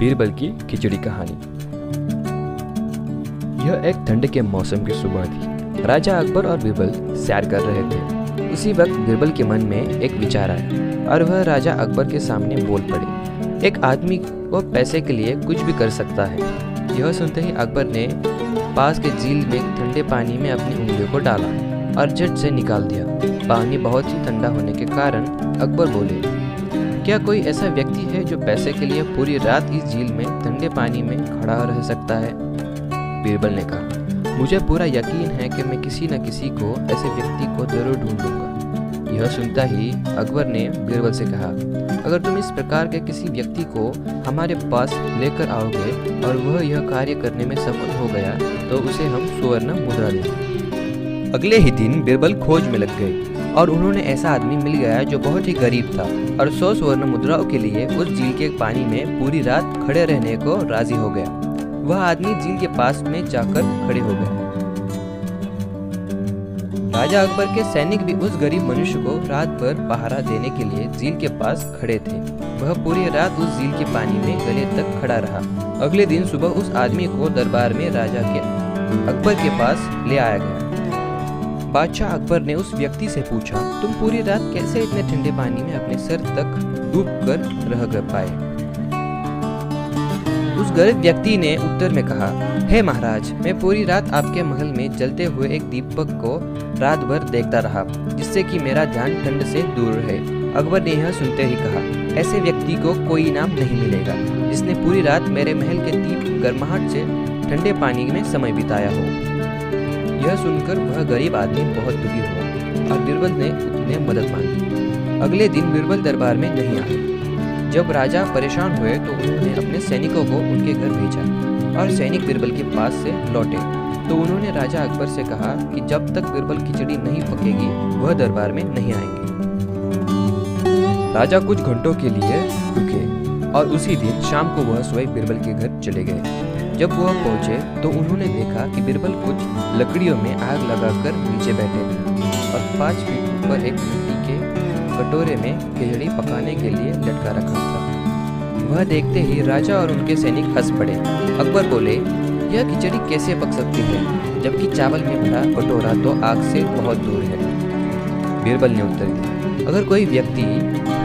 बीरबल की खिचड़ी कहानी। यह एक ठंड के मौसम की सुबह थी। राजा अकबर और बीरबल सैर कर रहे थे। उसी वक्त बीरबल के मन में एक विचार आया और वह राजा अकबर के सामने बोल पड़े। एक आदमी वो पैसे के लिए कुछ भी कर सकता है। यह सुनते ही अकबर ने पास के झील में ठंडे पानी में अपनी उंगलियों को डाला और झट से निकाल दिया। पानी बहुत ही ठंडा होने के कारण अकबर बोले, क्या कोई ऐसा व्यक्ति है जो पैसे के लिए पूरी रात इस झील में ठंडे पानी में खड़ा रह सकता है? बीरबल ने कहा, मुझे पूरा यकीन है कि मैं किसी न किसी को ऐसे व्यक्ति को जरूर ढूंढ लूंगा। यह सुनता ही अकबर ने बीरबल से कहा, अगर तुम इस प्रकार के किसी व्यक्ति को हमारे पास लेकर आओगे और वह यह कार्य करने में सफल हो गया तो उसे हम सुवर्ण मुद्रा देंगे। अगले ही दिन बीरबल खोज में लग गए और उन्होंने ऐसा आदमी मिल गया जो बहुत ही गरीब था और 100 स्वर्ण मुद्राओं के लिए उस झील के पानी में पूरी रात खड़े रहने को राजी हो गया। वह आदमी झील के पास में जाकर खड़े हो गए। राजा अकबर के सैनिक भी उस गरीब मनुष्य को रात भर पहरा देने के लिए झील के पास खड़े थे। वह पूरी रात उस झील के पानी में गले तक खड़ा रहा। अगले दिन सुबह उस आदमी को दरबार में राजा के अकबर के पास ले आया गया। बादशाह अकबर ने उस व्यक्ति से पूछा, तुम पूरी रात कैसे इतने ठंडे पानी में अपने सर तक डूब कर रह पाए? उस गरीब व्यक्ति ने उत्तर में कहा, हे महाराज, मैं पूरी रात आपके महल में जलते हुए एक दीपक को रात भर देखता रहा, जिससे कि मेरा ध्यान ठंड से दूर रहे। अकबर ने यह सुनते ही कहा, ऐसे व्यक्ति को कोई इनाम नहीं मिलेगा जिसने पूरी रात मेरे महल के दीप गर्माहट से ठंडे पानी में समय बिताया हो। यह सुनकर वह गरीब आदमी बहुत दुखी हुआ और बीरबल ने उन्हें मदद मांगी। अगले दिन बीरबल दरबार में नहीं आए। जब राजा परेशान हुए तो उन्होंने अपने सैनिकों को उनके घर भेजा और सैनिक बीरबल के पास से लौटे तो उन्होंने राजा अकबर से कहा कि जब तक बीरबल खिचड़ी नहीं पकेगी वह दरबार में नहीं आएंगे। राजा कुछ घंटों के लिए रुके और उसी दिन शाम को वह स्वयं बीरबल के घर चले गए। जब वह पहुंचे तो उन्होंने देखा कि बीरबल कुछ लकड़ियों में आग लगाकर नीचे बैठे थे और 5 फीट ऊपर एक मिट्टी के कटोरे में खिचड़ी पकाने के लिए लटका रखा था। वह देखते ही राजा और उनके सैनिक हंस पड़े। अकबर बोले, यह खिचड़ी कैसे पक सकती है जबकि चावल में भरा कटोरा तो आग से बहुत दूर है? बीरबल ने उत्तर दिया, अगर कोई व्यक्ति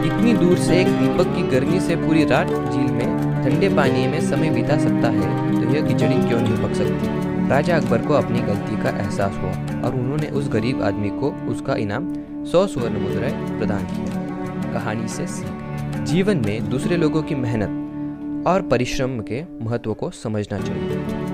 इतनी दूर से एक दीपक की गर्मी से पूरी रात झील में ठंडे पानी में समय बिता सकता है तो यह खिचड़ी क्यों नहीं पक सकती? राजा अकबर को अपनी गलती का एहसास हुआ और उन्होंने उस गरीब आदमी को उसका इनाम 100 स्वर्ण मुद्राएं प्रदान किया। कहानी से सीख, जीवन में दूसरे लोगों की मेहनत और परिश्रम के महत्व को समझना चाहिए।